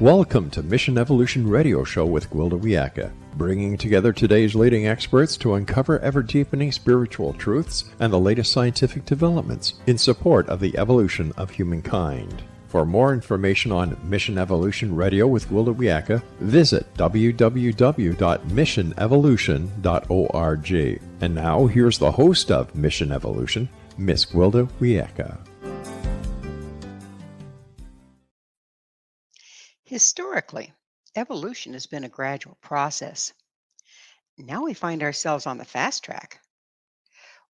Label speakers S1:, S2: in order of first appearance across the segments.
S1: Welcome to Mission Evolution Radio Show with Gwilda Wiyaka, bringing together today's leading experts to uncover ever-deepening spiritual truths and the latest scientific developments in support of the evolution of humankind. For more information on Mission Evolution Radio with Gwilda Wiyaka, visit www.missionevolution.org. And now, here's the host of Mission Evolution, Miss Gwilda Wiyaka.
S2: Historically, evolution has been a gradual process. Now we find ourselves on the fast track.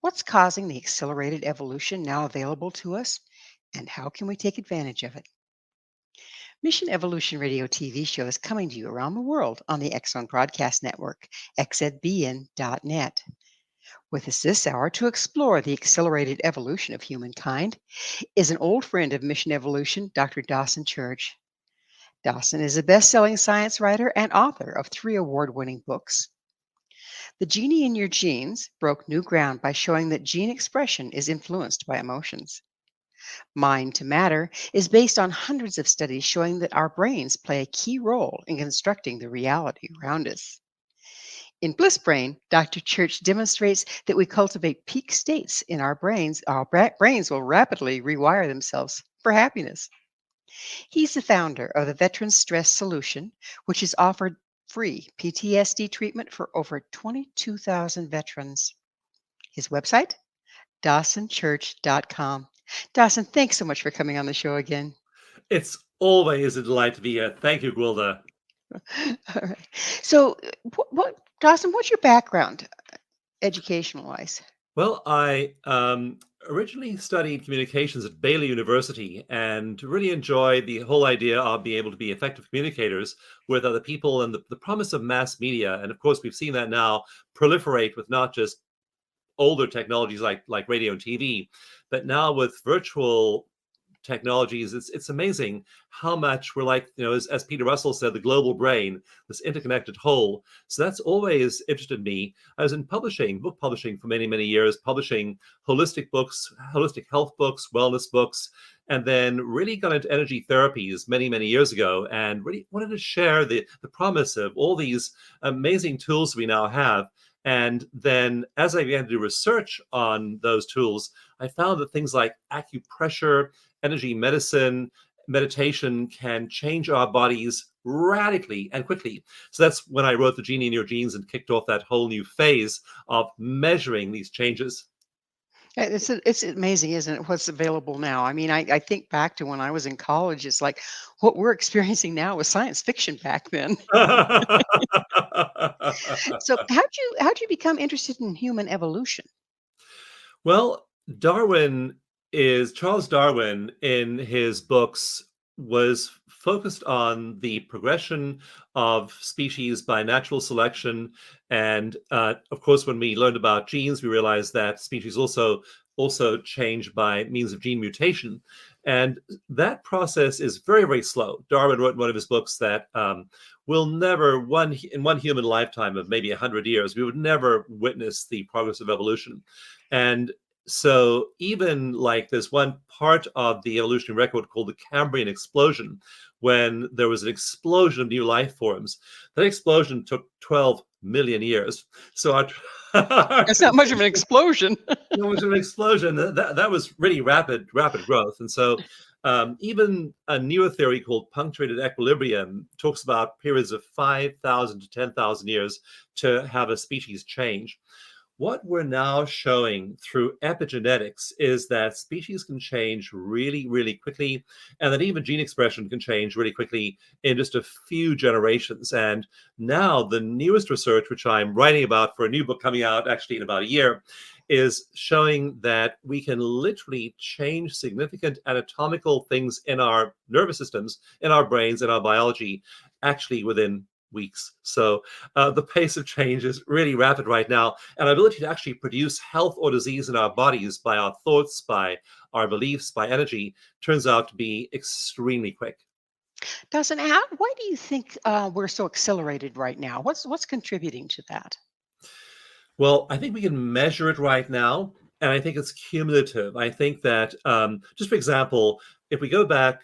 S2: What's causing the accelerated evolution now available to us, and how can we take advantage of it? Mission Evolution Radio TV show is coming to you around the world on the X Zone Broadcast Network, xzbn.net. With us this hour to explore the accelerated evolution of humankind is an old friend of Mission Evolution, Dr. Dawson Church. Dawson is a best-selling science writer and author of 3 award-winning books. The Genie in Your Genes broke new ground by showing that gene expression is influenced by emotions. Mind to Matter is based on hundreds of studies showing that our brains play a key role in constructing the reality around us. In Bliss Brain, Dr. Church demonstrates that we cultivate peak states in our brains. Our brains will rapidly rewire themselves for happiness. He's the founder of the Veteran Stress Solution, which has offered free PTSD treatment for over 22,000 veterans. His website, dawsonchurch.com. Dawson, thanks so much for coming on the show again.
S3: It's always a delight to be here. Thank you, Gwilda.
S2: All right. So, Dawson, what's your background, educational-wise?
S3: Well, I originally studied communications at Baylor University and really enjoyed the whole idea of being able to be effective communicators with other people and the promise of mass media. And of course, we've seen that now proliferate with not just older technologies like radio and TV, but now with virtual technologies. It's amazing how much we're like, as Peter Russell said, the global brain, this interconnected whole. So that's always interested me. I was in book publishing for many, many years, publishing holistic books, holistic health books, wellness books, and then really got into energy therapies many, many years ago and really wanted to share the promise of all these amazing tools we now have. And then as I began to do research on those tools, I found that things like acupressure, energy medicine, meditation can change our bodies radically and quickly. So that's when I wrote The Genie in Your Genes and kicked off that whole new phase of measuring these changes.
S2: It's amazing, isn't it, what's available now? I mean, I think back to when I was in college. It's like what we're experiencing now was science fiction back then. So how'd you become interested in human evolution?
S3: Well, Charles Darwin in his books was focused on the progression of species by natural selection. And of course, when we learned about genes, we realized that species also change by means of gene mutation. And that process is very, very slow. Darwin wrote in one of his books that we'll never, in one human lifetime of maybe 100 years, we would never witness the progress of evolution. And so even like there's one part of the evolutionary record called the Cambrian explosion, when there was an explosion of new life forms. That explosion took 12 million years. So
S2: It's not much of an explosion.
S3: It was an explosion. That was really rapid growth. And so even a newer theory called punctuated equilibrium talks about periods of 5,000 to 10,000 years to have a species change. What we're now showing through epigenetics is that species can change really, really quickly, and that even gene expression can change really quickly in just a few generations. And now the newest research, which I'm writing about for a new book coming out actually in about a year, is showing that we can literally change significant anatomical things in our nervous systems, in our brains, in our biology, actually within weeks. So the pace of change is really rapid right now, and our ability to actually produce health or disease in our bodies by our thoughts, by our beliefs, by energy, turns out to be extremely quick.
S2: Dawson, why do you think we're so accelerated right now? What's contributing to that?
S3: Well, I think we can measure it right now, and I think it's cumulative. I think that, just for example, if we go back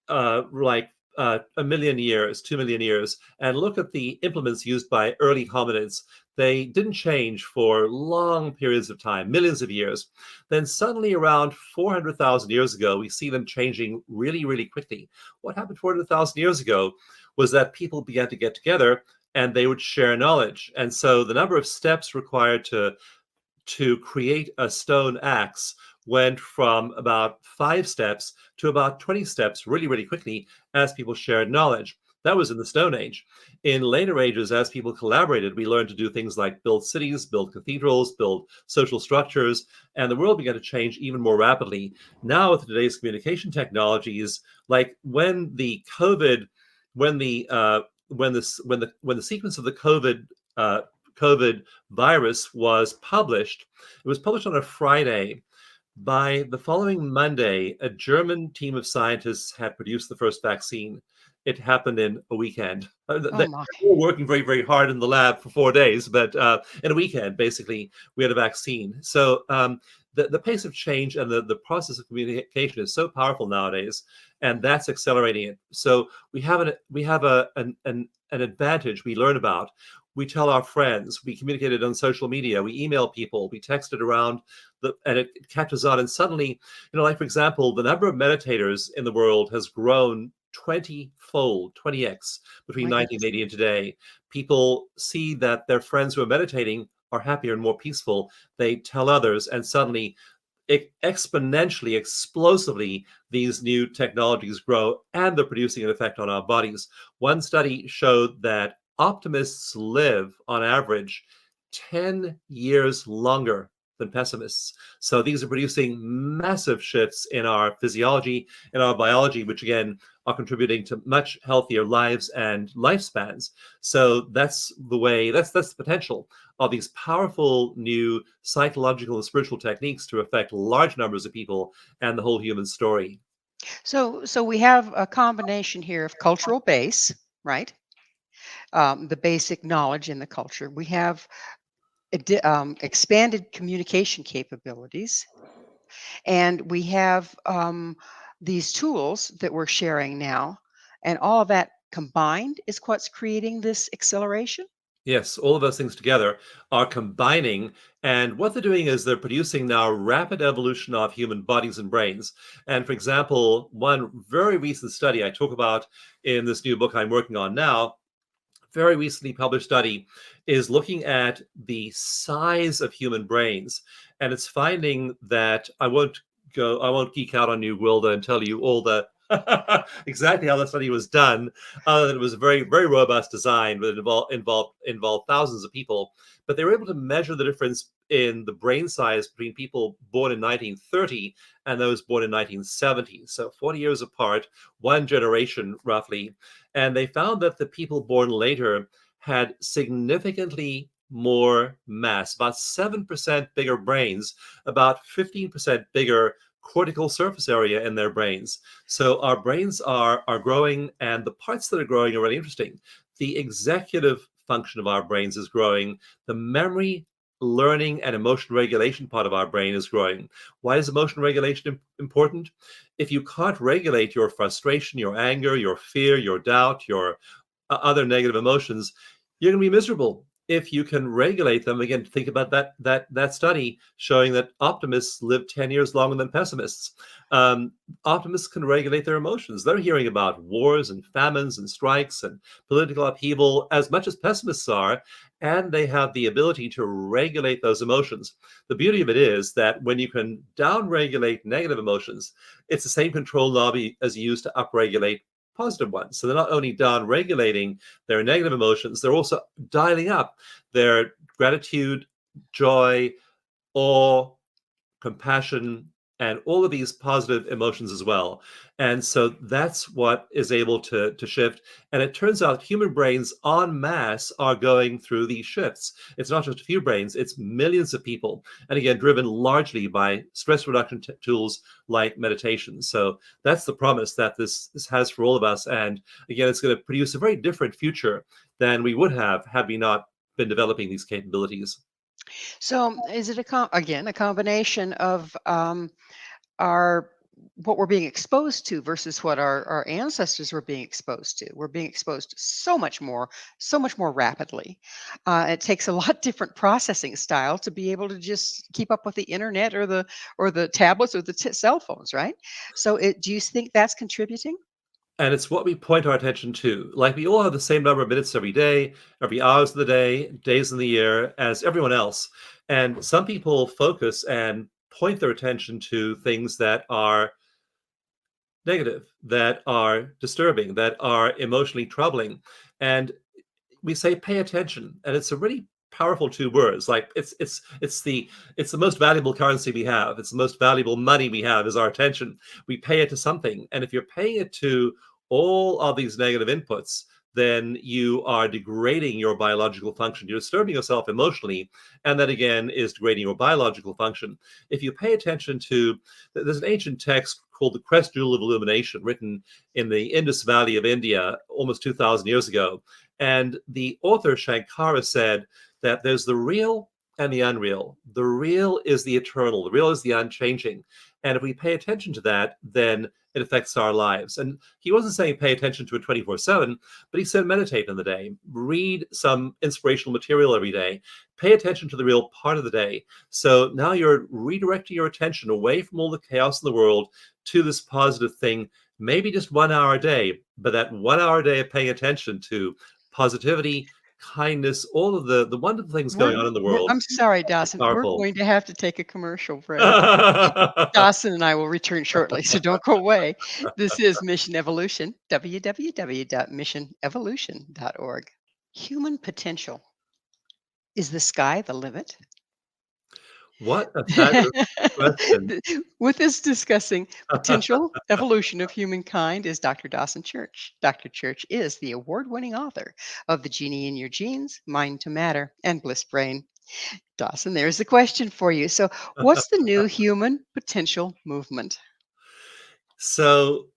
S3: like a million years, 2 million years, and look at the implements used by early hominids, they didn't change for long periods of time, millions of years. Then suddenly around 400,000 years ago, we see them changing really, really quickly. What happened 400,000 years ago was that people began to get together and they would share knowledge. And so the number of steps required to create a stone axe went from about 5 steps to about 20 steps really, really quickly as people shared knowledge. That was in the Stone Age. In later ages, as people collaborated, we learned to do things like build cities, build cathedrals, build social structures, and the world began to change even more rapidly. Now, with today's communication technologies, like when the COVID, when the when the sequence of the COVID virus was published, it was published on a Friday. By the following Monday, a German team of scientists had produced the first vaccine. It happened in a weekend.
S2: Oh
S3: They
S2: my.
S3: were working very, very hard in the lab for 4 days, but in a weekend, basically, we had a vaccine. So the pace of change and the process of communication is so powerful nowadays, and that's accelerating it. So we have an advantage we learn about. We tell our friends, we communicate it on social media, we email people, we text it around, and it catches on. And suddenly, like for example, the number of meditators in the world has grown 20-fold, 20x between
S2: My goodness.
S3: 1980 and today. People see that their friends who are meditating are happier and more peaceful. They tell others, and suddenly, exponentially, explosively, these new technologies grow, and they're producing an effect on our bodies. One study showed that optimists live on average 10 years longer than pessimists. So these are producing massive shifts in our physiology, in our biology, which again are contributing to much healthier lives and lifespans. So that's the potential of these powerful new psychological and spiritual techniques to affect large numbers of people and the whole human story.
S2: So we have a combination here of cultural base, right? The basic knowledge in the culture. We have expanded communication capabilities, and we have these tools that we're sharing now, and all of that combined is what's creating this acceleration.
S3: Yes, all of those things together are combining. And what they're doing is they're producing now rapid evolution of human bodies and brains. And for example, one very recent study I talk about in this new book I'm working on now, very recently published study, is looking at the size of human brains. And it's finding that I won't geek out on you, Gwilda, and tell you all the exactly how the study was done, other than it was a very, very robust design, but it involved thousands of people. But they were able to measure the difference in the brain size between people born in 1930 and those born in 1970. So 40 years apart, one generation roughly. And they found that the people born later had significantly more mass, about 7% bigger brains, about 15% bigger cortical surface area in their brains. So our brains are growing, and the parts that are growing are really interesting. The executive function of our brains is growing. The memory, learning, and emotion regulation part of our brain is growing. Why is emotion regulation important? If you can't regulate your frustration, your anger, your fear, your doubt, your other negative emotions, you're going to be miserable. If you can regulate them, again, think about that study showing that optimists live 10 years longer than pessimists. Optimists can regulate their emotions. They're hearing about wars and famines and strikes and political upheaval as much as pessimists are, and they have the ability to regulate those emotions. The beauty of it is that when you can downregulate negative emotions, it's the same control knob as you use to upregulate positive ones. So they're not only down regulating their negative emotions, they're also dialing up their gratitude, joy, awe, compassion, and all of these positive emotions as well. And so that's what is able to shift. And it turns out human brains en masse are going through these shifts. It's not just a few brains, it's millions of people. And again, driven largely by stress reduction tools like meditation. So that's the promise that this has for all of us. And again, it's going to produce a very different future than we would have had we not been developing these capabilities.
S2: So is it again a combination of our what we're being exposed to versus what our ancestors were being exposed to. We're being exposed to so much more rapidly. It takes a lot different processing style to be able to just keep up with the internet or the tablets or the cell phones, right? So, do you think that's contributing?
S3: And it's what we point our attention to. Like we all have the same number of minutes every day, every hours of the day, days in the year as everyone else. And some people focus and point their attention to things that are negative, that are disturbing, that are emotionally troubling. And we say pay attention, and it's a really powerful two words. Like it's the most valuable currency we have. It's the most valuable money we have is our attention. We pay it to something, and if you're paying it to all of these negative inputs, then you are degrading your biological function. You're disturbing yourself emotionally, and that again is degrading your biological function. If you pay attention to, there's an ancient text called the Crest Jewel of Illumination, written in the Indus Valley of India almost 2,000 years ago. And the author Shankara said that there's the real and the unreal. The real is the eternal, the real is the unchanging. And if we pay attention to that, then it affects our lives. And he wasn't saying pay attention to it 24/7, but he said meditate in the day, read some inspirational material every day, pay attention to the real part of the day. So now you're redirecting your attention away from all the chaos in the world to this positive thing, maybe just 1 hour a day, but that 1 hour a day of paying attention to positivity, kindness, all of the wonderful things going on in the world
S2: I'm sorry,
S3: is
S2: Dawson. We're
S3: powerful.
S2: going to have to take a commercial break. Dawson and I will return shortly, so don't go away. This is Mission Evolution, www.missionevolution.org. Human potential. Is the sky the limit?
S3: What a fabulous question.
S2: With us discussing potential evolution of humankind is Dr. Dawson Church. Dr. Church is the award-winning author of The Genie in Your Genes, Mind to Matter, and Bliss Brain. Dawson, there's the question for you. So, what's the new human potential movement?
S3: So,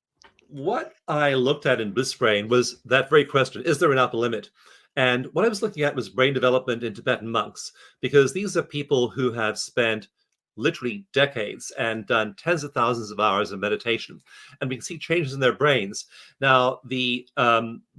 S3: what I looked at in Bliss Brain was that very question: is there an upper limit? And what I was looking at was brain development in Tibetan monks, because these are people who have spent literally decades and done tens of thousands of hours of meditation, and we can see changes in their brains. Now, the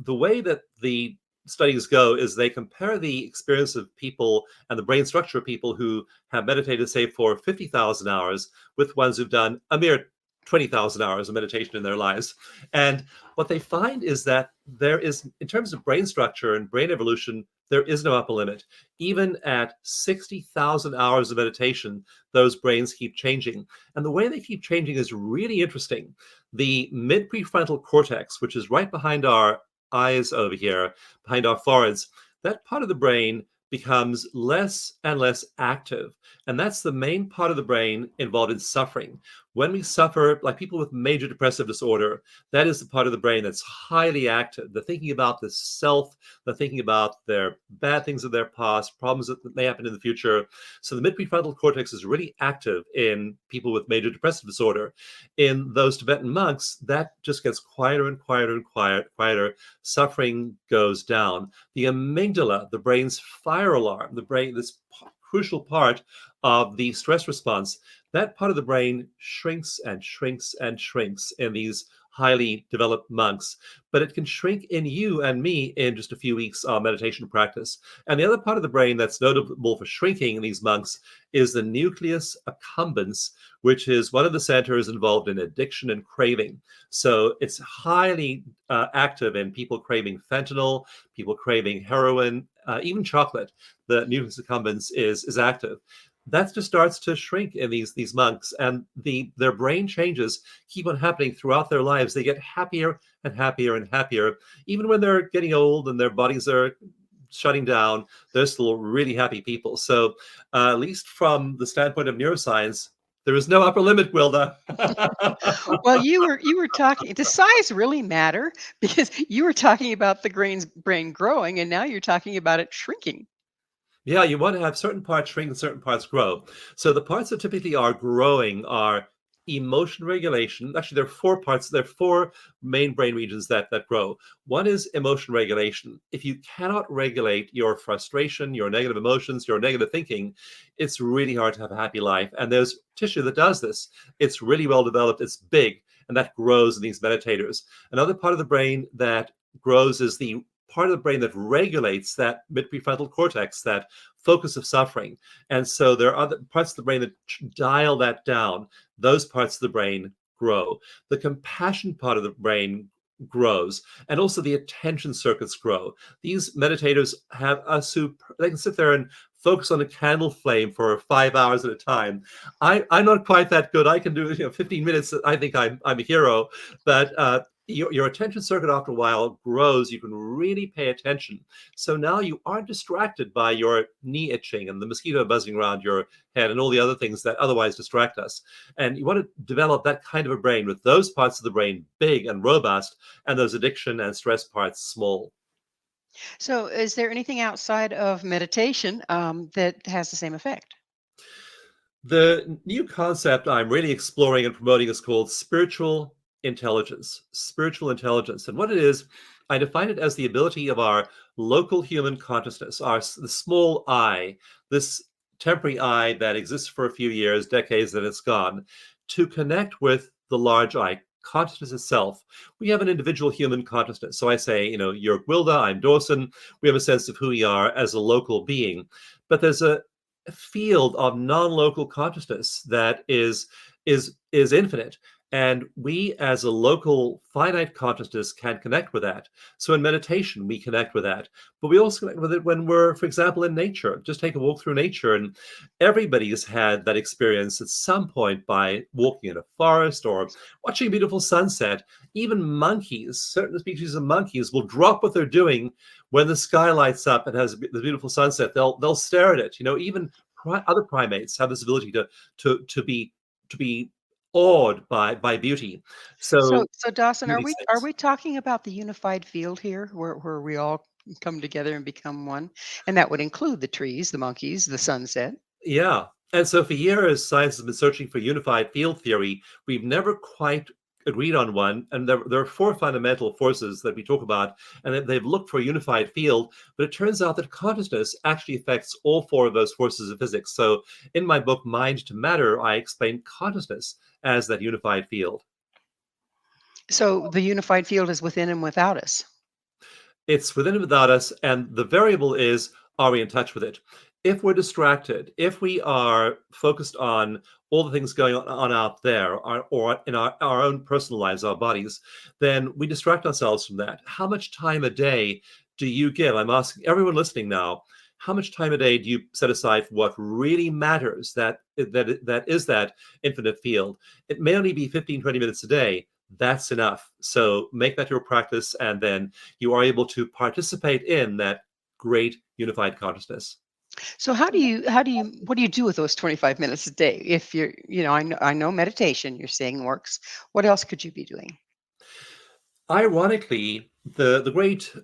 S3: way that the studies go is they compare the experience of people and the brain structure of people who have meditated, say, for 50,000 hours with ones who've done a mere 20,000 hours of meditation in their lives. And what they find is that there is, in terms of brain structure and brain evolution, there is no upper limit. Even at 60,000 hours of meditation, those brains keep changing. And the way they keep changing is really interesting. The mid prefrontal cortex, which is right behind our eyes over here, behind our foreheads, that part of the brain becomes less and less active. And that's the main part of the brain involved in suffering. When we suffer, like people with major depressive disorder, that is the part of the brain that's highly active. They're thinking about the self, they're thinking about their bad things of their past, problems that may happen in the future. So the mid-prefrontal cortex is really active in people with major depressive disorder. In those Tibetan monks, that just gets quieter and quieter and quieter. Suffering goes down. The amygdala, the brain's fire alarm, the brain, this crucial part of the stress response, that part of the brain shrinks and shrinks and shrinks in these highly developed monks. But it can shrink in you and me in just a few weeks of meditation practice. And the other part of the brain that's notable for shrinking in these monks is the nucleus accumbens, which is one of the centers involved in addiction and craving. So it's highly active in people craving fentanyl, people craving heroin, even chocolate. The nucleus accumbens is active. That just starts to shrink in these monks, and their brain changes keep on happening throughout their lives. They get happier and happier and happier. Even when they're getting old and their bodies are shutting down, they're still really happy people. So at least from the standpoint of neuroscience, there is no upper limit, Gwilda.
S2: Well, you were talking. Does size really matter? Because you were talking about the brain growing, and now you're talking about it shrinking.
S3: Yeah, you want to have certain parts shrink and certain parts grow. So the parts that typically are growing are emotion regulation. Actually, there are four parts. There are four main brain regions that grow. One is emotion regulation. If you cannot regulate your frustration, your negative emotions, your negative thinking, it's really hard to have a happy life. And there's tissue that does this. It's really well developed. It's big, and that grows in these meditators. Another part of the brain that grows is the part of the brain that regulates that mid-prefrontal cortex, that focus of suffering. And so there are other parts of the brain that dial that down. Those parts of the brain grow. The compassion part of the brain grows, and also the attention circuits grow. These meditators have they can sit there and focus on a candle flame for 5 hours at a time. I'm not quite that good. I can do 15 minutes. I think I'm a hero, but your attention circuit after a while grows. You can really pay attention. So now you aren't distracted by your knee itching and the mosquito buzzing around your head and all the other things that otherwise distract us. And you want to develop that kind of a brain with those parts of the brain big and robust, and those addiction and stress parts small.
S2: So, is there anything outside of meditation that has the same effect?
S3: The new concept I'm really exploring and promoting is called spiritual intelligence. Spiritual intelligence. And what it is, I define it as the ability of our local human consciousness, the small I, this temporary I that exists for a few years, decades, then it's gone, to connect with the large I, consciousness itself. We have an individual human consciousness. So I say, you're Gwilda, I'm Dawson. We have a sense of who we are as a local being. But there's a field of non-local consciousness that is infinite, and we as a local finite consciousness can connect with that. So in meditation we connect with that, but we also connect with it when we're, for example, in nature. Just take a walk through nature, and everybody's had that experience at some point by walking in a forest or watching a beautiful sunset. Even monkeys, certain species of monkeys, will drop what they're doing when the sky lights up and has the beautiful sunset. They'll stare at it. Even other primates have this ability to be awed by beauty.
S2: So,
S3: So
S2: so Dawson,
S3: do
S2: are
S3: these
S2: we
S3: things.
S2: talking about the unified field here, where we all come together and become one, and that would include the trees, the monkeys, the sunset?
S3: Yeah. And so for years, science has been searching for unified field theory. We've never quite agreed on one. And there are four fundamental forces that we talk about, and they've looked for a unified field. But it turns out that consciousness actually affects all four of those forces of physics. So in my book, Mind to Matter, I explain consciousness as that unified field.
S2: So the unified field is within and without us.
S3: It's within and without us, and the variable is, are we in touch with it? If we're distracted, if we are focused on all the things going on out there, or in our own personal lives, our bodies, then we distract ourselves from that. How much time a day do you give? I'm asking everyone listening now, how much time a day do you set aside for what really matters, that is that infinite field? It may only be 15, 20 minutes a day. That's enough. So make that your practice, and then you are able to participate in that great unified consciousness.
S2: So what do you do with those 25 minutes a day? If I know meditation you're saying works. What else could you be doing?
S3: Ironically, the great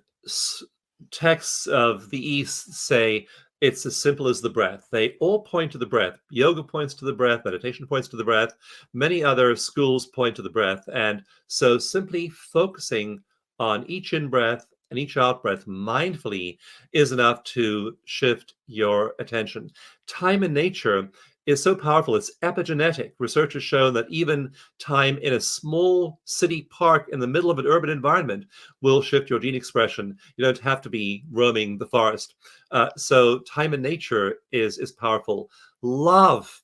S3: texts of the East say it's as simple as the breath. They all point to the breath. Yoga points to the breath, meditation points to the breath, many other schools point to the breath. And so simply focusing on each in breath and each out breath mindfully is enough to shift your attention. Time in nature is so powerful. It's epigenetic. Research has shown that even time in a small city park in the middle of an urban environment will shift your gene expression. You don't have to be roaming the forest. So time in nature is powerful. Love,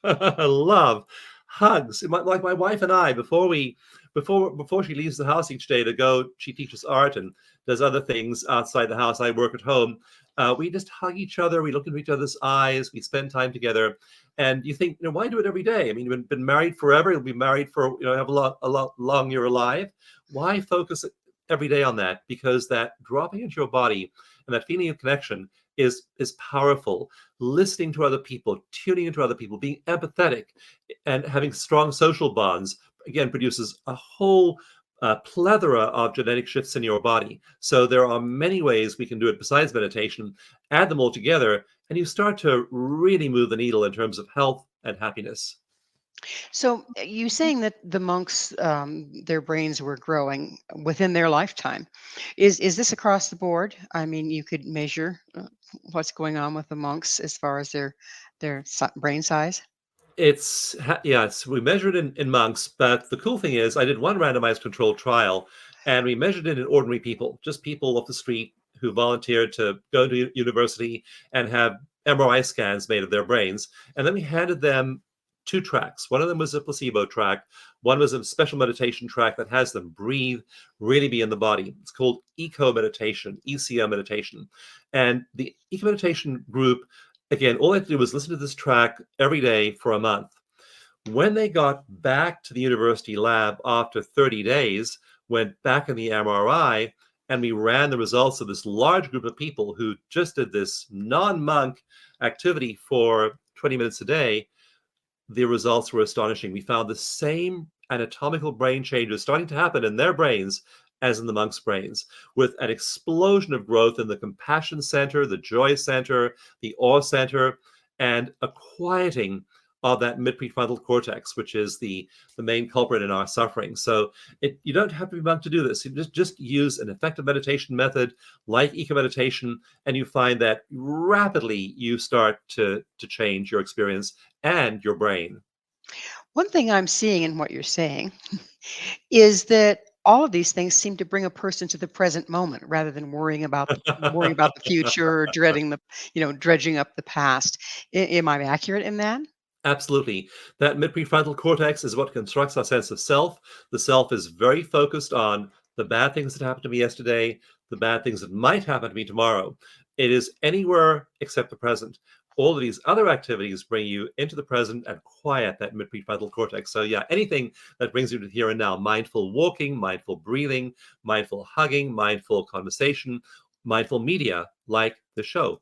S3: love, hugs. Like my wife and I, before she leaves the house each day to go, she teaches art and does other things outside the house. I work at home. We just hug each other. We look into each other's eyes. We spend time together. And you think, why do it every day? I mean, you've been married forever. You'll be married for, have a lot long you're alive. Why focus every day on that? Because that dropping into your body and that feeling of connection is powerful. Listening to other people, tuning into other people, being empathetic, and having strong social bonds, again, produces a whole plethora of genetic shifts in your body. So there are many ways we can do it besides meditation. Add them all together, and you start to really move the needle in terms of health and happiness.
S2: So you saying that the monks, their brains were growing within their lifetime. Is this across the board? I mean, you could measure what's going on with the monks as far as their brain size.
S3: Yes, we measured in monks, but the cool thing is I did one randomized controlled trial, and we measured it in ordinary people, just people off the street who volunteered to go to university and have MRI scans made of their brains. And then we handed them two tracks. One of them was a placebo track. One was a special meditation track that has them breathe, really be in the body. It's called eco meditation, ECO meditation. And the eco meditation group, again, all I had to do was listen to this track every day for a month. When they got back to the university lab after 30 days, went back in the MRI, and we ran the results of this large group of people who just did this non-monk activity for 20 minutes a day, the results were astonishing. We found the same anatomical brain changes starting to happen in their brains as in the monks' brains, with an explosion of growth in the compassion center, the joy center, the awe center, and a quieting of that mid prefrontal cortex, which is the main culprit in our suffering. So you don't have to be monk to do this. You just use an effective meditation method like eco meditation, and you find that rapidly you start to change your experience and your brain.
S2: One thing I'm seeing in what you're saying is that all of these things seem to bring a person to the present moment rather than worrying about the future or dreading dredging up the past. Am I accurate in that?
S3: Absolutely. That mid prefrontal cortex is what constructs our sense of self. The self is very focused on the bad things that happened to me yesterday, the bad things that might happen to me tomorrow. It is anywhere except the present. All of these other activities bring you into the present and quiet that mid prefrontal cortex. So, yeah, anything that brings you to the here and now, mindful walking, mindful breathing, mindful hugging, mindful conversation, mindful media like the show.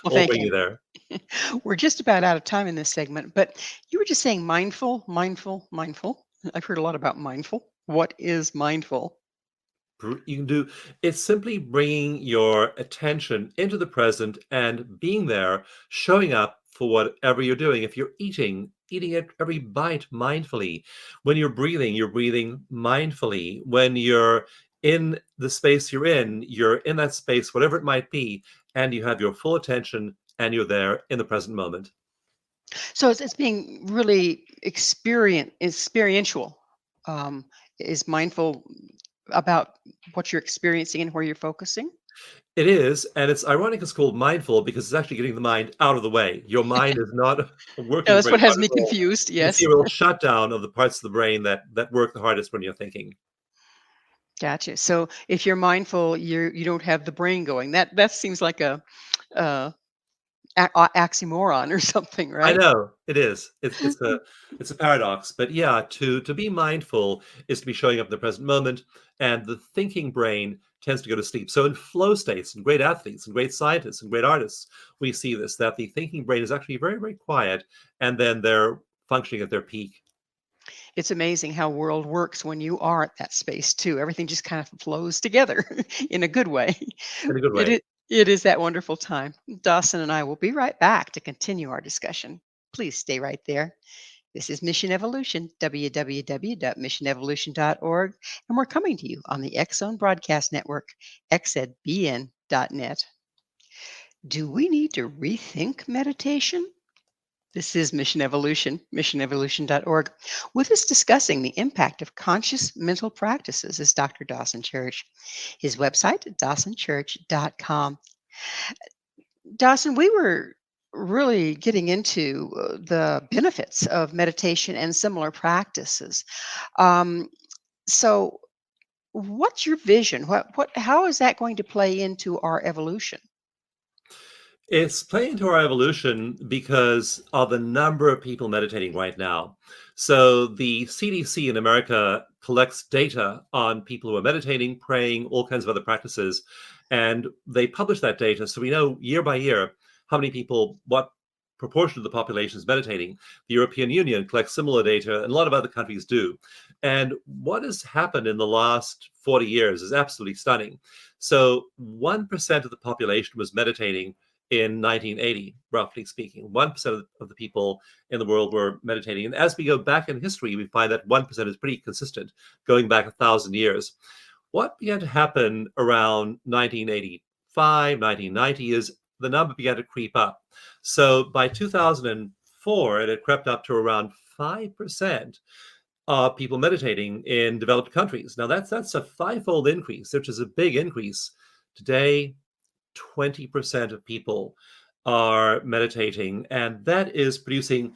S2: Well,
S3: All
S2: thank
S3: bring
S2: you.
S3: you there.
S2: We're just about out of time in this segment, but you were just saying mindful, mindful, mindful. I've heard a lot about mindful. What is mindful?
S3: You can do it's simply bringing your attention into the present and being there, showing up for whatever you're doing. If you're eating at every bite mindfully. When you're breathing mindfully. When you're in the space you're in that space, whatever it might be, and you have your full attention and you're there in the present moment.
S2: So it's being really experiential. Um, is mindful about what you're experiencing and where you're focusing?
S3: It is, and it's ironic it's called mindful because it's actually getting the mind out of the way. Your mind is not
S2: Yeah,
S3: working
S2: that's
S3: very
S2: what has
S3: hard
S2: me
S3: at all.
S2: confused.
S3: You can see
S2: Yes.
S3: a real shutdown of the parts of the brain that work the hardest when you're thinking.
S2: Gotcha. So if you're mindful, you don't have the brain going. That seems like uh, oxymoron or something,
S3: I
S2: right?
S3: know, it is. It's a paradox, but yeah, to be mindful is to be showing up in the present moment, and the thinking brain tends to go to sleep. So in flow states, and great athletes, and great scientists, and great artists, we see this, that the thinking brain is actually very, very quiet, and then they're functioning at their peak
S2: It's amazing how world works when you are at that space too. Everything just kind of flows together in a good way.
S3: in a good
S2: It
S3: way.
S2: is, it is that wonderful time. Dawson and I will be right back to continue our discussion. Please stay right there. This is Mission Evolution, www.missionevolution.org, and we're coming to you on the X Zone Broadcast Network, xzbn.net. Do we need to rethink meditation? This is Mission Evolution, missionevolution.org. With us discussing the impact of conscious mental practices is Dr. Dawson Church. His website, dawsonchurch.com. Dawson, we were really getting into the benefits of meditation and similar practices. Um, so, what's your vision? How is that going to play into our evolution?
S3: It's playing into our evolution because of the number of people meditating right now. So the CDC in America collects data on people who are meditating, praying, all kinds of other practices, and they publish that data. So we know year by year how many people, what proportion of the population is meditating. The European Union collects similar data, and a lot of other countries do. And what has happened in the last 40 years is absolutely stunning. So 1% of the population was meditating in 1980, roughly speaking. 1% of the people in the world were meditating. And as we go back in history, we find that 1% is pretty consistent, going back 1,000 years. What began to happen around 1985, 1990 is the number began to creep up. So by 2004, it had crept up to around 5% of people meditating in developed countries. Now that's a fivefold increase, which is a big increase. Today, 20% of people are meditating, and that is producing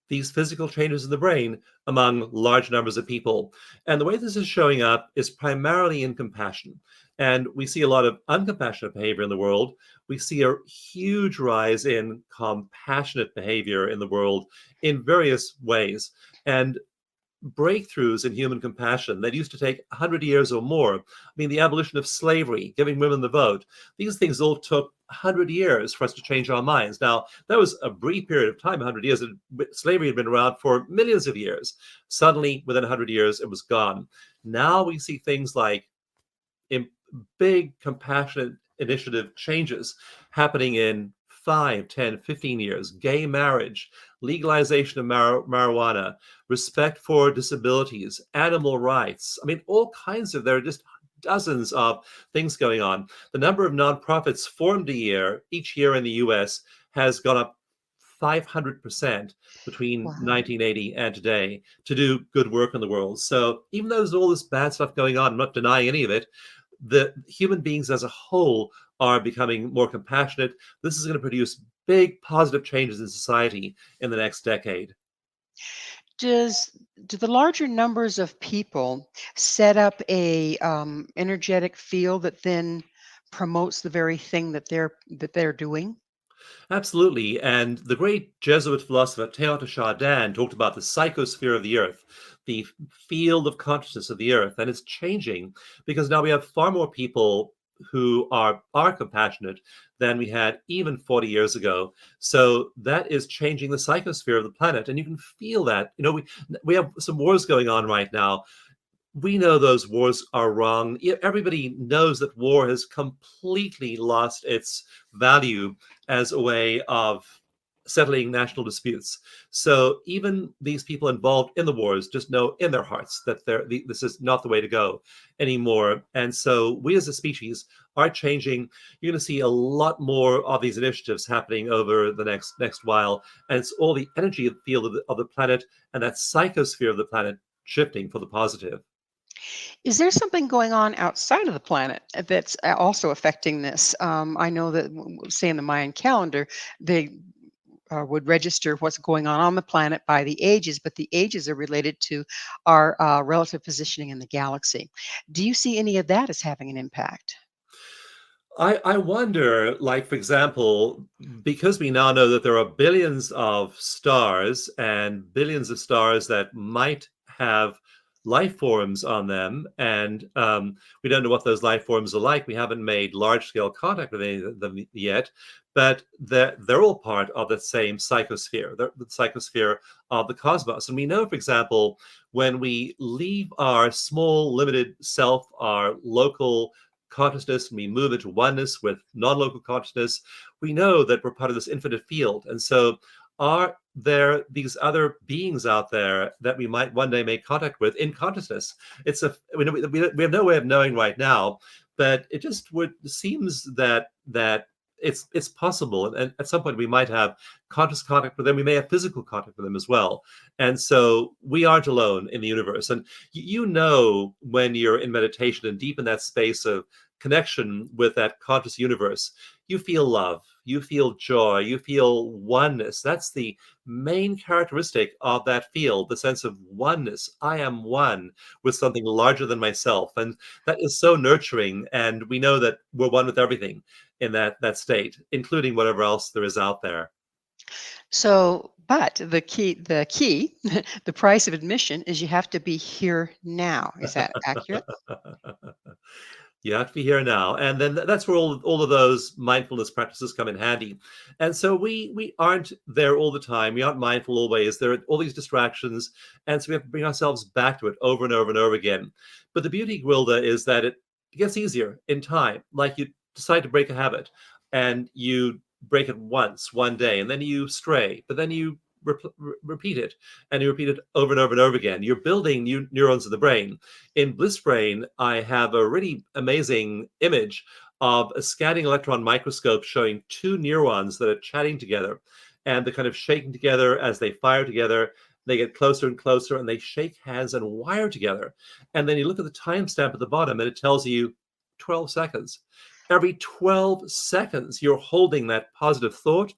S3: these physical changes in the brain among large numbers of people. And the way this is showing up is primarily in compassion. And we see a lot of uncompassionate behavior in the world. We see a huge rise in compassionate behavior in the world in various ways. And breakthroughs in human compassion that used to take 100 years or more. I mean, the abolition of slavery, giving women the vote, these things all took 100 years for us to change our minds. Now, that was a brief period of time, 100 years. Slavery had been around for millions of years. Suddenly, within 100 years, it was gone. Now we see things like big compassionate initiative changes happening in 5, 10, 15 years, gay marriage, legalization of marijuana, respect for disabilities, animal rights. I mean, all kinds of, there are just dozens of things going on. The number of nonprofits formed each year in the US has gone up 500% between
S2: Wow.
S3: 1980 and today to do good work in the world. So even though there's all this bad stuff going on, I'm not denying any of it, the human beings as a whole are becoming more compassionate. This is going to produce big positive changes in society in the next decade.
S2: Do the larger numbers of people set up a energetic field that then promotes the very thing that they're doing?
S3: Absolutely. And the great Jesuit philosopher Teilhard Chardin talked about the psychosphere of the earth, the field of consciousness of the earth. And it's changing because now we have far more people who are compassionate than we had even 40 years ago. So that is changing the psychosphere of the planet. And you can feel that. You know, we have some wars going on right now. We know those wars are wrong. Everybody knows that war has completely lost its value as a way of settling national disputes. So even these people involved in the wars just know in their hearts that this is not the way to go anymore. And so we as a species are changing. You're going to see a lot more of these initiatives happening over the next while. And it's all the energy field of the planet and that psychosphere of the planet shifting for the positive.
S2: Is there something going on outside of the planet that's also affecting this? I know that, say, in the Mayan calendar, they would register what's going on the planet by the ages, but the ages are related to our relative positioning in the galaxy. Do you see any of that as having an impact?
S3: I wonder, like, for example, because we now know that there are billions of stars and billions of stars that might have life forms on them, and we don't know what those life forms are like. We haven't made large-scale contact with any of them yet, but they're all part of the same psychosphere, the psychosphere of the cosmos. And we know, for example, when we leave our small, limited self, our local consciousness, and we move into oneness with non-local consciousness, we know that we're part of this infinite field. And so are there these other beings out there that we might one day make contact with in consciousness? We have no way of knowing right now, but it just seems that it's possible, and at some point we might have conscious contact with them. We may have physical contact with them as well, and so we aren't alone in the universe. And you know, when you're in meditation and deep in that space of connection with that conscious universe, you feel love, you feel joy, you feel oneness. That's the main characteristic of that field, the sense of oneness. I am one with something larger than myself. And that is so nurturing. And we know that we're one with everything in that state, including whatever else there is out there.
S2: So, but the key, the price of admission is you have to be here now. Is that accurate?
S3: You have to be here now. And then that's where all of those mindfulness practices come in handy. And so we aren't there all the time. We aren't mindful always. There are all these distractions. And so we have to bring ourselves back to it over and over and over again. But the beauty, Gwilda, is that it gets easier in time. Like you decide to break a habit and you break it once, one day, and then you stray, but then you repeat it, and you repeat it over and over and over again. You're building new neurons in the brain. In Bliss Brain, I have a really amazing image of a scanning electron microscope showing two neurons that are chatting together, and they're kind of shaking together as they fire together. They get closer and closer, and they shake hands and wire together. And then you look at the timestamp at the bottom, and it tells you 12 seconds. Every 12 seconds, you're holding that positive thought.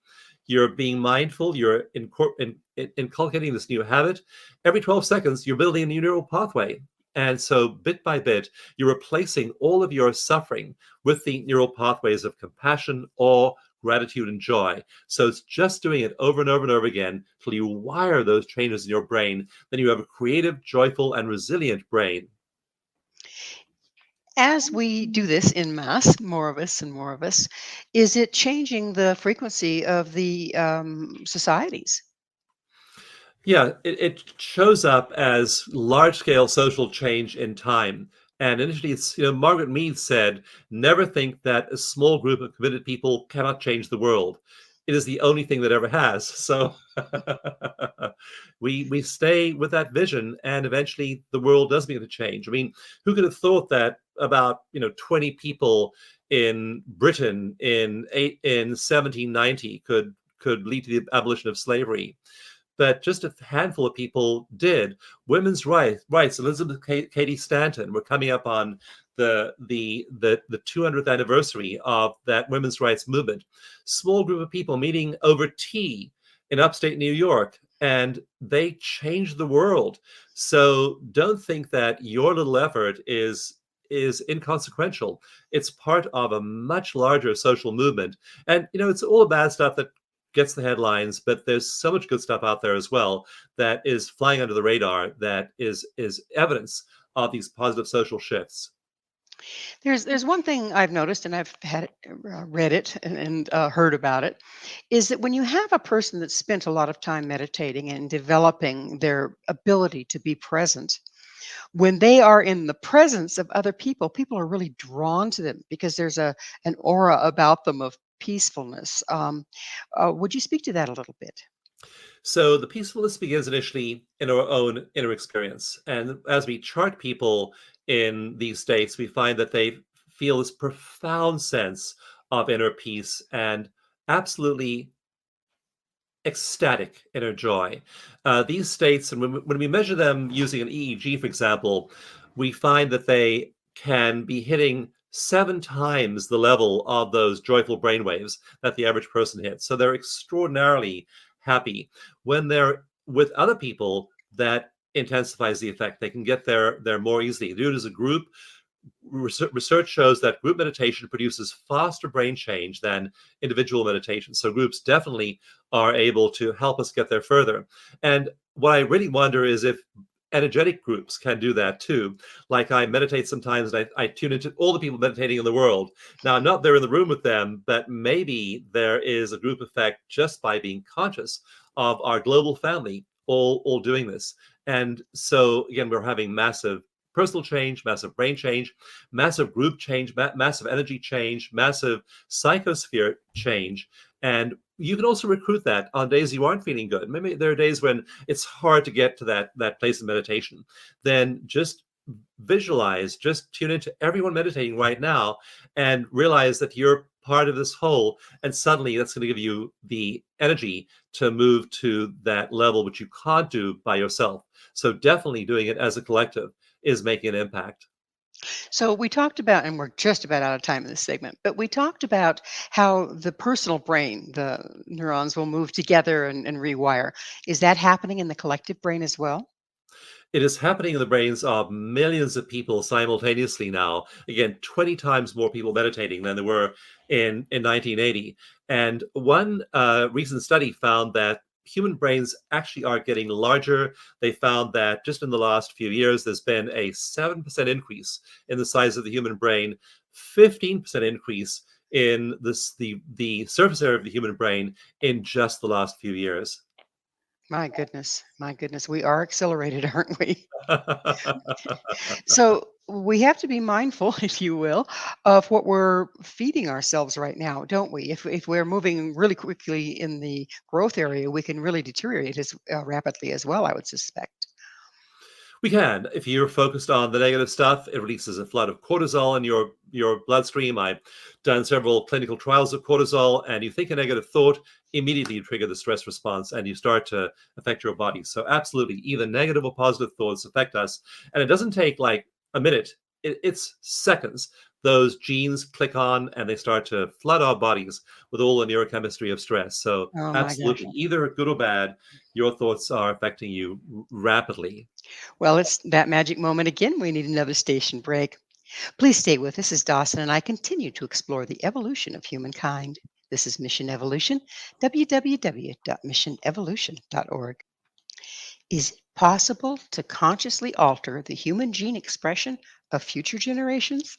S3: You're being mindful. You're inculcating this new habit. Every 12 seconds, you're building a new neural pathway. And so, bit by bit, you're replacing all of your suffering with the neural pathways of compassion, awe, gratitude, and joy. So it's just doing it over and over and over again till you wire those changes in your brain. Then you have a creative, joyful, and resilient brain.
S2: As we do this in mass, more of us and more of us, is it changing the frequency of the societies?
S3: Yeah, it shows up as large-scale social change in time. And initially, it's, Margaret Mead said, never think that a small group of committed people cannot change the world. It is the only thing that ever has. So we stay with that vision, and eventually the world does begin to change. I mean, who could have thought that about 20 people in Britain in 1790 could lead to the abolition of slavery? But just a handful of people did. Women's rights. Elizabeth Cady Stanton. We're coming up on the 200th anniversary of that women's rights movement. Small group of people meeting over tea in upstate New York, and they changed the world. So don't think that your little effort is inconsequential. It's part of a much larger social movement. And it's all the bad stuff that gets the headlines, but there's so much good stuff out there as well that is flying under the radar, that is evidence of these positive social shifts.
S2: There's one thing I've noticed, and I've read it and heard about it, is that when you have a person that spent a lot of time meditating and developing their ability to be present, when they are in the presence of other people, people are really drawn to them because there's an aura about them of peacefulness. Would you speak to that a little bit?
S3: So the peacefulness begins initially in our own inner experience. And as we chart people in these states, we find that they feel this profound sense of inner peace and absolutely ecstatic inner joy. These states, and when we measure them using an EEG, for example, we find that they can be hitting 7 times the level of those joyful brainwaves that the average person hits. So they're extraordinarily happy. When they're with other people, that intensifies the effect. They can get there more easily. Do it as a group. Research shows that group meditation produces faster brain change than individual meditation. So groups definitely are able to help us get there further. And what I really wonder is if energetic groups can do that too. Like I meditate sometimes, and I tune into all the people meditating in the world. Now, I'm not there in the room with them, but maybe there is a group effect just by being conscious of our global family all doing this. And so again, we're having massive personal change, massive brain change, massive group change, massive energy change, massive psychosphere change. And you can also recruit that on days you aren't feeling good. Maybe there are days when it's hard to get to that place of meditation. Then just visualize, just tune into everyone meditating right now and realize that you're part of this whole. And suddenly that's going to give you the energy to move to that level, which you can't do by yourself. So definitely doing it as a collective is making an impact.
S2: So we talked about, and we're just about out of time in this segment, but we talked about how the personal brain, the neurons will move together and rewire. Is that happening in the collective brain as well?
S3: It is happening in the brains of millions of people simultaneously now. Again, 20 times more people meditating than there were in 1980. And one recent study found that human brains actually are getting larger. They found that just in the last few years, there's been a 7% increase in the size of the human brain, 15% increase in the surface area of the human brain in just the last few years.
S2: My goodness, we are accelerated, aren't we? So We have to be mindful, if you will, of what we're feeding ourselves right now, don't we? If we're moving really quickly in the growth area, we can really deteriorate as rapidly as well, I would suspect.
S3: We can. If you're focused on the negative stuff, it releases a flood of cortisol in your bloodstream. I've done several clinical trials of cortisol, and you think a negative thought, immediately you trigger the stress response and you start to affect your body. So absolutely, either negative or positive thoughts affect us. And it doesn't take like a minute. It's seconds. Those genes click on and they start to flood our bodies with all the neurochemistry of stress. So
S2: Oh my gosh.
S3: absolutely, either good or bad, your thoughts are affecting you rapidly.
S2: Well, it's that magic moment again. We need another station break. Please stay with us as Dawson and I continue to explore the evolution of humankind. This is Mission Evolution, www.missionevolution.org. Is it possible to consciously alter the human gene expression of future generations?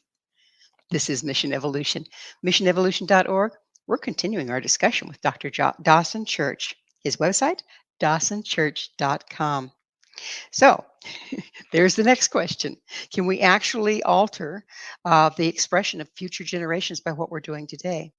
S2: This is Mission Evolution, missionevolution.org. We're continuing our discussion with Dr. Dawson Church. His website, dawsonchurch.com. So, there's the next question. Can we actually alter the expression of future generations by what we're doing today?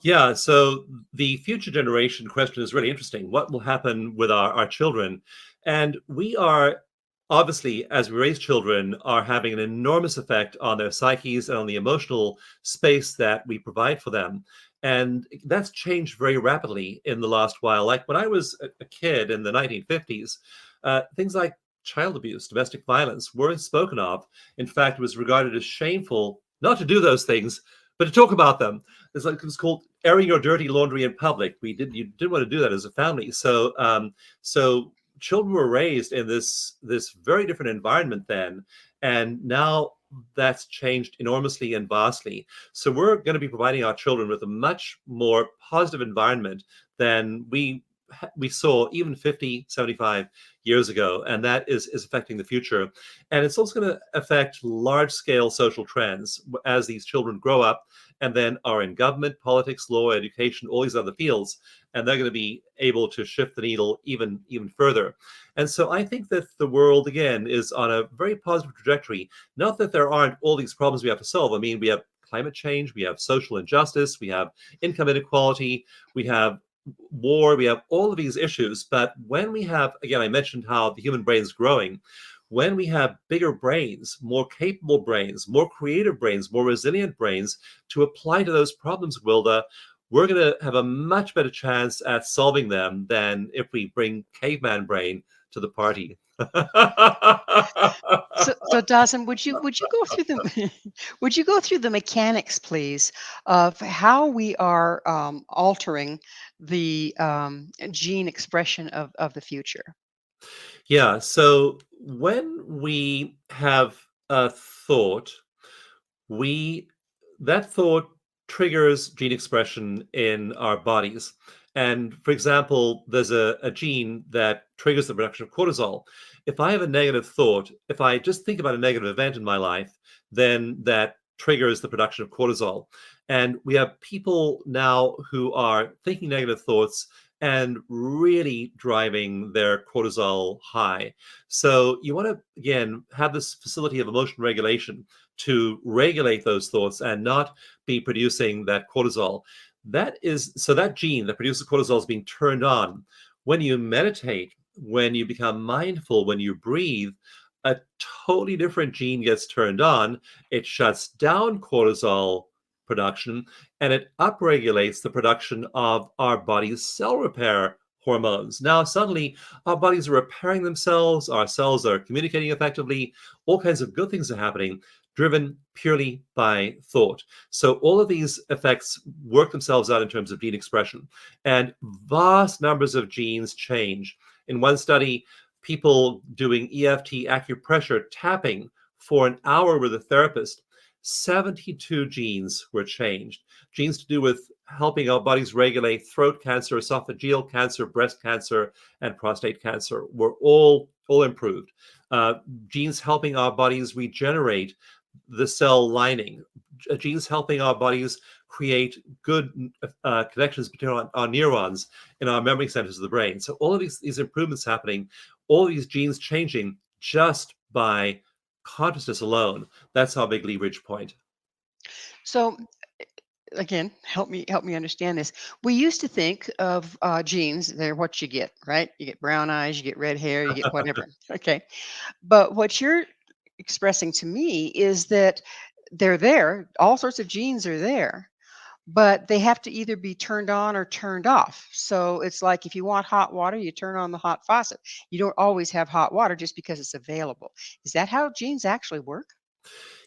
S3: Yeah, so the future generation question is really interesting. What will happen with our children? And we are obviously, as we raise children, are having an enormous effect on their psyches and on the emotional space that we provide for them. And that's changed very rapidly in the last while. Like when I was a kid in the 1950s, things like child abuse, domestic violence weren't spoken of. In fact, it was regarded as shameful not to do those things, but to talk about them. It was called airing your dirty laundry in public. You didn't want to do that as a family. So children were raised in this very different environment then, and now that's changed enormously and vastly. So we're going to be providing our children with a much more positive environment than we saw even 50, 75 years ago, and that is affecting the future. And it's also going to affect large scale social trends as these children grow up and then are in government, politics, law, education, all these other fields, and they're going to be able to shift the needle even further. And so I think that the world again is on a very positive trajectory. Not that there aren't all these problems we have to solve. I mean, we have climate change, we have social injustice, we have income inequality, we have war, we have all of these issues. But when we have, again, I mentioned how the human brain is growing. When we have bigger brains, more capable brains, more creative brains, more resilient brains to apply to those problems, Gwilda, we're going to have a much better chance at solving them than if we bring caveman brain to the party.
S2: So Dawson, would you go through the would you go through the mechanics, please, of how we are altering the gene expression of the future?
S3: Yeah, so when we have a thought, we that thought triggers gene expression in our bodies. And for example, there's a gene that triggers the production of cortisol. If I have a negative thought, if I just think about a negative event in my life, then that triggers the production of cortisol. And we have people now who are thinking negative thoughts and really driving their cortisol high. So you want to, again, have this facility of emotion regulation to regulate those thoughts and not be producing that cortisol. That gene that produces cortisol is being turned on. When you meditate, when you become mindful, when you breathe, a totally different gene gets turned on. It shuts down cortisol production and it upregulates the production of our body's cell repair hormones. Now, suddenly, our bodies are repairing themselves, our cells are communicating effectively, all kinds of good things are happening, driven purely by thought. So, all of these effects work themselves out in terms of gene expression, and vast numbers of genes change. In one study, people doing EFT acupressure tapping for an hour with a therapist, 72 genes were changed. Genes to do with helping our bodies regulate throat cancer, esophageal cancer, breast cancer, and prostate cancer were all improved. Genes helping our bodies regenerate the cell lining, genes helping our bodies create good connections between our neurons in our memory centers of the brain. So all of these improvements happening all these genes changing just by consciousness alone. That's our big leverage point.
S2: So again, help me understand this. We used to think of genes, they're what you get, right? You get brown eyes, you get red hair, you get whatever. Okay. But what you're expressing to me is that they're there, all sorts of genes are there, but they have to either be turned on or turned off. So it's like if you want hot water, you turn on the hot faucet. You don't always have hot water just because it's available. Is that how genes actually work?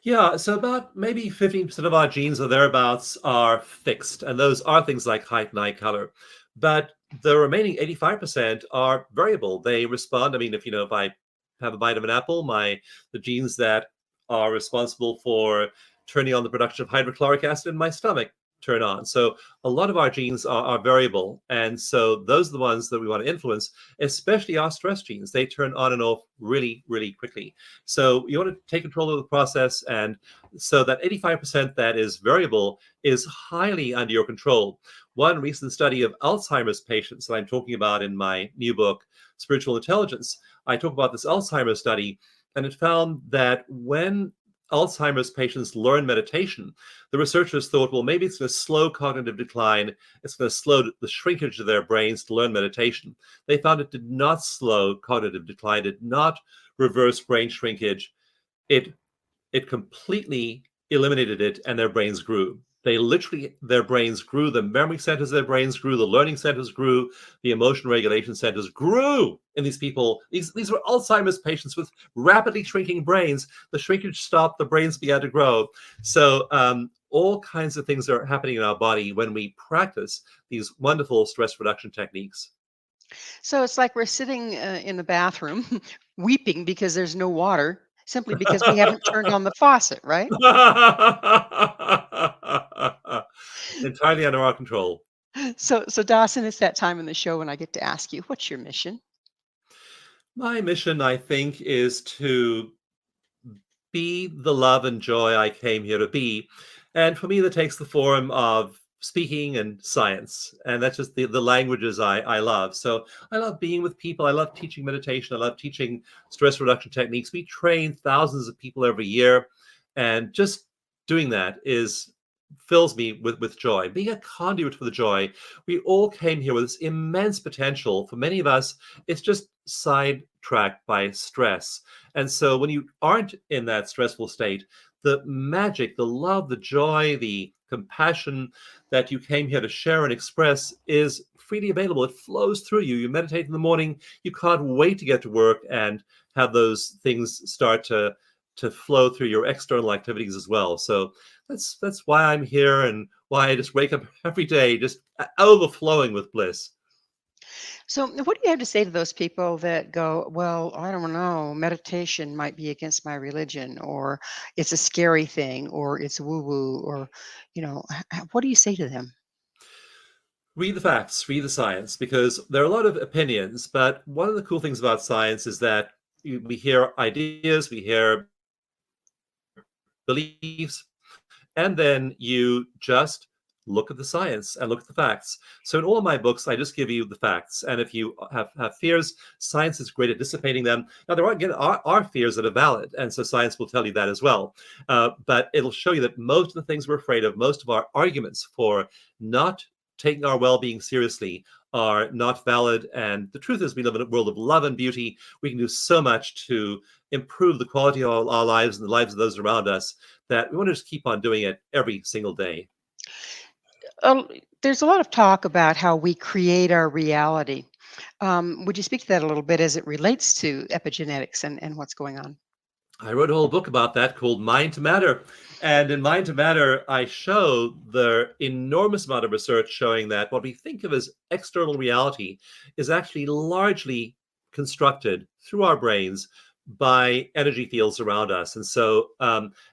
S3: Yeah, so about maybe 15% of our genes or thereabouts are fixed, and those are things like height and eye color. But the remaining 85% are variable. They respond. I mean, if I have a bite of an apple, the genes that are responsible for turning on the production of hydrochloric acid in my stomach turn on. So a lot of our genes are variable. And so those are the ones that we want to influence, especially our stress genes. They turn on and off really, really quickly. So you want to take control of the process. And so that 85% that is variable is highly under your control. One recent study of Alzheimer's patients that I'm talking about in my new book, Spiritual Intelligence, I talk about this Alzheimer's study, and it found that when Alzheimer's patients learn meditation, the researchers thought, well, maybe it's going to slow cognitive decline. It's going to slow the shrinkage of their brains to learn meditation. They found it did not slow cognitive decline, did not reverse brain shrinkage. It completely eliminated it, and their brains grew. Their brains grew, the memory centers of their brains grew, the learning centers grew, the emotion regulation centers grew in these people. These were Alzheimer's patients with rapidly shrinking brains. The shrinkage stopped, the brains began to grow. So all kinds of things are happening in our body when we practice these wonderful stress reduction techniques.
S2: So it's like we're sitting in the bathroom weeping because there's no water, simply because we haven't turned on the faucet, right?
S3: Entirely under our control.
S2: So Dawson, it's that time in the show when I get to ask you, what's your mission?
S3: My mission, I think, is to be the love and joy I came here to be. And for me, that takes the form of speaking and science. And that's just the languages I love. So I love being with people. I love teaching meditation. I love teaching stress reduction techniques. We train thousands of people every year. And just doing that fills me with joy, being a conduit for the joy. We all came here with this immense potential. For many of us, it's just sidetracked by stress. And so when you aren't in that stressful state, the magic, the love, the joy, the compassion that you came here to share and express is freely available. It flows through you. You meditate in the morning. You can't wait to get to work and have those things start to flow through your external activities as well. So that's why I'm here, and why I just wake up every day just overflowing with bliss.
S2: So what do you have to say to those people that go, well, I don't know, meditation might be against my religion, or it's a scary thing, or it's woo woo, or, what do you say to them?
S3: Read the facts, read the science, because there are a lot of opinions. But one of the cool things about science is that we hear ideas, we hear beliefs, and then you just look at the science and look at the facts. So in all of my books, I just give you the facts. And if you have fears, science is great at dissipating them. Now, there are fears that are valid, and so science will tell you that as well. But it'll show you that most of the things we're afraid of, most of our arguments for not taking our well-being seriously are not valid. And the truth is, we live in a world of love and beauty. We can do so much to improve the quality of our lives and the lives of those around us, that we want to just keep on doing it every single day.
S2: Um, there's a lot of talk about how we create our reality. Would you speak to that a little bit as it relates to epigenetics and what's going on?
S3: I wrote a whole book about that called Mind to Matter. And in Mind to Matter, I show the enormous amount of research showing that what we think of as external reality is actually largely constructed through our brains by energy fields around us. And so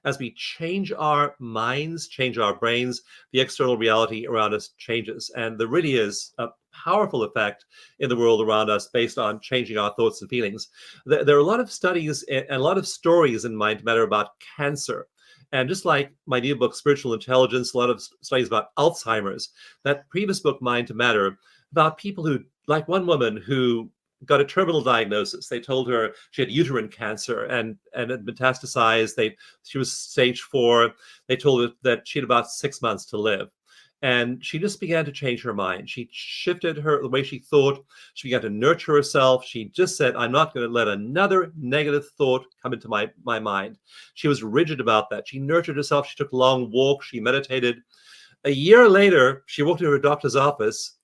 S3: as we change our minds, change our brains, the external reality around us changes. And there really is a powerful effect in the world around us based on changing our thoughts and feelings. There are a lot of studies and a lot of stories in Mind to Matter about cancer. And just like my new book, Spiritual Intelligence, a lot of studies about Alzheimer's, that previous book, Mind to Matter, about people who, like one woman who got a terminal diagnosis. They told her she had uterine cancer and had metastasized. She was stage 4. They told her that she had about 6 months to live. And she just began to change her mind. She shifted the way she thought. She began to nurture herself. She just said, I'm not going to let another negative thought come into my mind. She was rigid about that. She nurtured herself. She took long walks. She meditated. A year later, she walked into her doctor's office,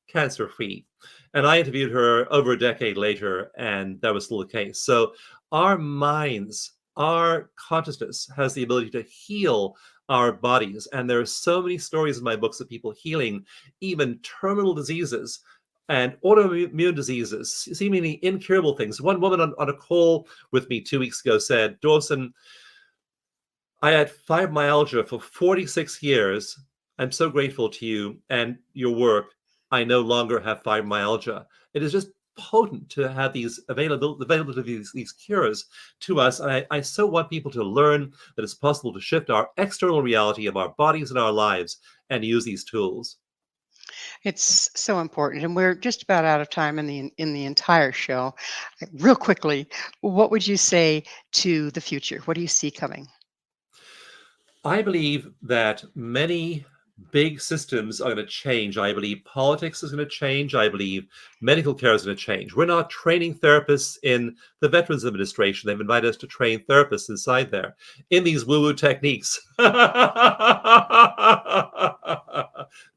S3: cancer-free. And I interviewed her over a decade later, and that was still the case. So our minds, our consciousness has the ability to heal our bodies. And there are so many stories in my books of people healing even terminal diseases and autoimmune diseases, seemingly incurable things. One woman on a call with me 2 weeks ago said, Dawson, I had fibromyalgia for 46 years. I'm so grateful to you and your work. I no longer have fibromyalgia. It is just potent to have these available of these cures to us. And I so want people to learn that it's possible to shift our external reality of our bodies and our lives and use these tools.
S2: It's so important, and we're just about out of time in the entire show. Real quickly, what would you say to the future? What do you see coming?
S3: I believe that many big systems are going to change. I believe politics is going to change. I believe medical care is going to change. We're not training therapists in the Veterans Administration. They've invited us to train therapists inside there in these woo-woo techniques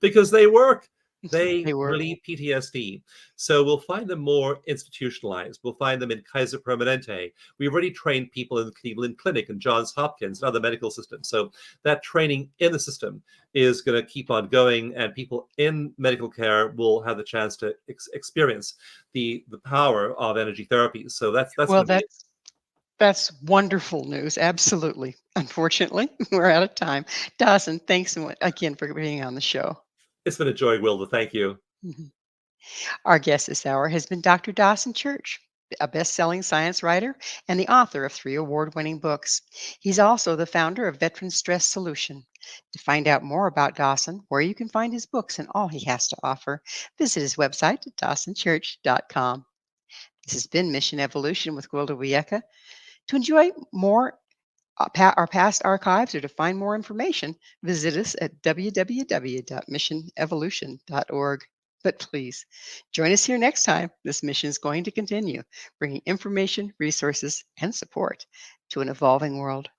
S3: because they work. They
S2: They were.
S3: relieve PTSD. So we'll find them more institutionalized. We'll find them in Kaiser Permanente. We've already trained people in the Cleveland Clinic and Johns Hopkins and other medical systems. So that training in the system is going to keep on going, and people in medical care will have the chance to experience the power of energy therapies. So that's
S2: Well,
S3: going to be.
S2: that's wonderful news. Absolutely. Unfortunately, we're out of time. Dawson, thanks so much again for being on the show.
S3: It's been a joy, Wilda. Thank you.
S2: Mhm. Our guest this hour has been Dr. Dawson Church, a best-selling science writer and the author of 3 award-winning books. He's also the founder of Veteran Stress Solution. To find out more about Dawson, where you can find his books and all he has to offer, visit his website at dawsonchurch.com. This has been Mission Evolution with Gwilda Wiyaka. To enjoy more our past archives or to find more information, visit us at www.missionevolution.org. But please join us here next time. This mission is going to continue, bringing information, resources, and support to an evolving world.